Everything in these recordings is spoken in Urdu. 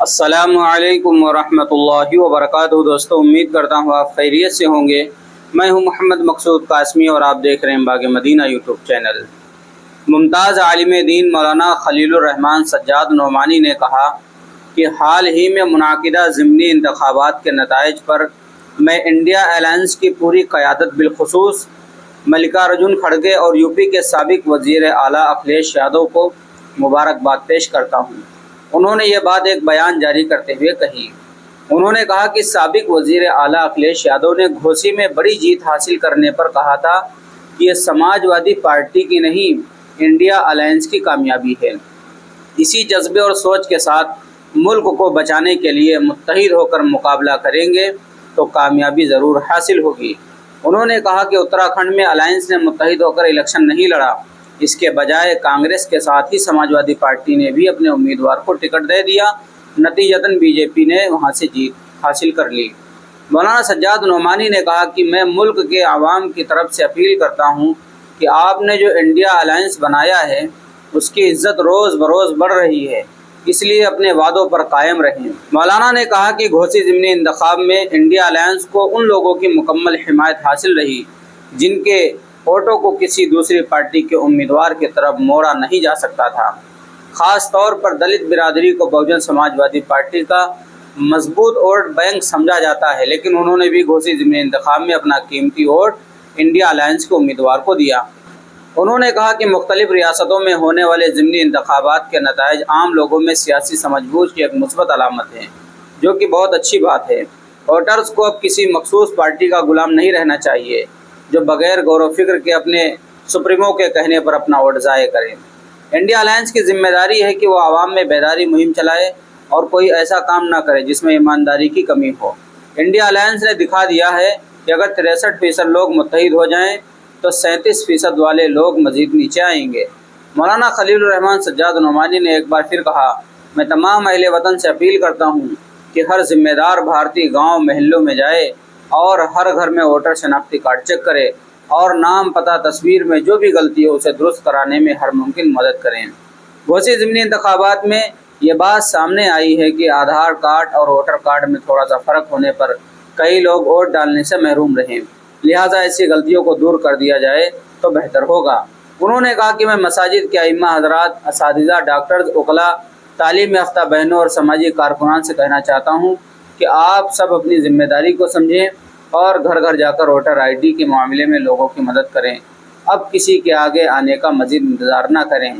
السلام علیکم ورحمۃ اللہ وبرکاتہ۔ دوستو، امید کرتا ہوں آپ خیریت سے ہوں گے۔ میں ہوں محمد مقصود قاسمی اور آپ دیکھ رہے ہیں باغ مدینہ یوٹیوب چینل۔ ممتاز عالم دین مولانا خلیل الرحمان سجاد نعمانی نے کہا کہ حال ہی میں منعقدہ ضمنی انتخابات کے نتائج پر میں انڈیا الائنس کی پوری قیادت بالخصوص ملکارجن کھڑگے اور یو پی کے سابق وزیر اعلیٰ اکھلیش یادو کو مبارکباد پیش کرتا ہوں۔ انہوں نے یہ بات ایک بیان جاری کرتے ہوئے کہی۔ انہوں نے کہا کہ سابق وزیر اعلیٰ اکھلیش یادو نے گھوسی میں بڑی جیت حاصل کرنے پر کہا تھا کہ یہ سماج وادی پارٹی کی نہیں، انڈیا الائنس کی کامیابی ہے۔ اسی جذبے اور سوچ کے ساتھ ملک کو بچانے کے لیے متحد ہو کر مقابلہ کریں گے تو کامیابی ضرور حاصل ہوگی۔ انہوں نے کہا کہ اتراکھنڈ میں الائنس نے متحد ہو کر الیکشن نہیں لڑا، اس کے بجائے کانگریس کے ساتھ ہی سماج وادی پارٹی نے بھی اپنے امیدوار کو ٹکٹ دے دیا، نتیجتاً بی جے پی نے وہاں سے جیت حاصل کر لی۔ مولانا سجاد نعمانی نے کہا کہ میں ملک کے عوام کی طرف سے اپیل کرتا ہوں کہ آپ نے جو انڈیا الائنس بنایا ہے اس کی عزت روز بروز بڑھ رہی ہے، اس لیے اپنے وعدوں پر قائم رہیں۔ مولانا نے کہا کہ گھوسی ضمنی انتخاب میں انڈیا الائنس کو ان لوگوں کی مکمل حمایت حاصل رہی جن کے ووٹوں کو کسی دوسری پارٹی کے امیدوار کی طرف موڑا نہیں جا سکتا تھا۔ خاص طور پر دلت برادری کو بہوجن سماج وادی پارٹی کا مضبوط ووٹ بینک سمجھا جاتا ہے، لیکن انہوں نے بھی گھوسی ضمنی انتخاب میں اپنا قیمتی ووٹ انڈیا الائنس کے امیدوار کو دیا۔ انہوں نے کہا کہ مختلف ریاستوں میں ہونے والے ضمنی انتخابات کے نتائج عام لوگوں میں سیاسی سمجھ بوجھ کی ایک مثبت علامت ہے، جو کہ بہت اچھی بات ہے۔ ووٹرز کو اب کسی مخصوص پارٹی کا غلام نہیں رہنا چاہیے جو بغیر غور و فکر کے اپنے سپریمو کے کہنے پر اپنا ووٹ ضائع کریں۔ انڈیا الائنس کی ذمہ داری ہے کہ وہ عوام میں بیداری مہم چلائے اور کوئی ایسا کام نہ کرے جس میں ایمانداری کی کمی ہو۔ انڈیا الائنس نے دکھا دیا ہے کہ اگر 63% لوگ متحد ہو جائیں تو 37% والے لوگ مزید نیچے آئیں گے۔ مولانا خلیل الرحمان سجاد نعمانی نے ایک بار پھر کہا، میں تمام اہل وطن سے اپیل کرتا ہوں کہ ہر ذمہ دار بھارتی گاؤں محلوں میں جائے اور ہر گھر میں ووٹر شناختی کارڈ چیک کرے اور نام پتہ تصویر میں جو بھی غلطی ہو اسے درست کرانے میں ہر ممکن مدد کریں۔ گھوسی ضمنی انتخابات میں یہ بات سامنے آئی ہے کہ آدھار کارڈ اور ووٹر کارڈ میں تھوڑا سا فرق ہونے پر کئی لوگ ووٹ ڈالنے سے محروم رہیں، لہٰذا ایسی غلطیوں کو دور کر دیا جائے تو بہتر ہوگا۔ انہوں نے کہا کہ میں مساجد کے ائمہ حضرات، اساتذہ، ڈاکٹرز، وکلاء، تعلیم یافتہ بہنوں اور سماجی کارکنان سے کہنا چاہتا ہوں کہ آپ سب اپنی ذمہ داری کو سمجھیں اور گھر گھر جا کر ووٹر آئی ڈی کے معاملے میں لوگوں کی مدد کریں۔ اب کسی کے آگے آنے کا مزید انتظار نہ کریں۔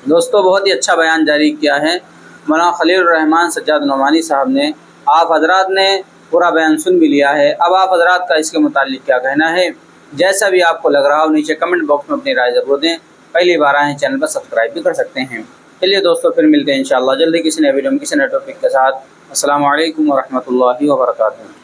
دوستو، بہت ہی اچھا بیان جاری کیا ہے مولانا خلیل الرحمان سجاد نعمانی صاحب نے۔ آپ حضرات نے پورا بیان سن بھی لیا ہے، اب آپ حضرات کا اس کے متعلق کیا کہنا ہے؟ جیسا بھی آپ کو لگ رہا ہو نیچے کمنٹ باکس میں اپنی رائے ضرور دیں۔ پہلی بار آئے ہیں چینل پر سبسکرائب بھی کر سکتے ہیں۔ چلیے دوستو، پھر ملتے ہیں انشاءاللہ جلدی کسی نئے ویڈیو میں کسی نئے ٹاپک کے ساتھ۔ السلام علیکم ورحمۃ اللہ وبرکاتہ۔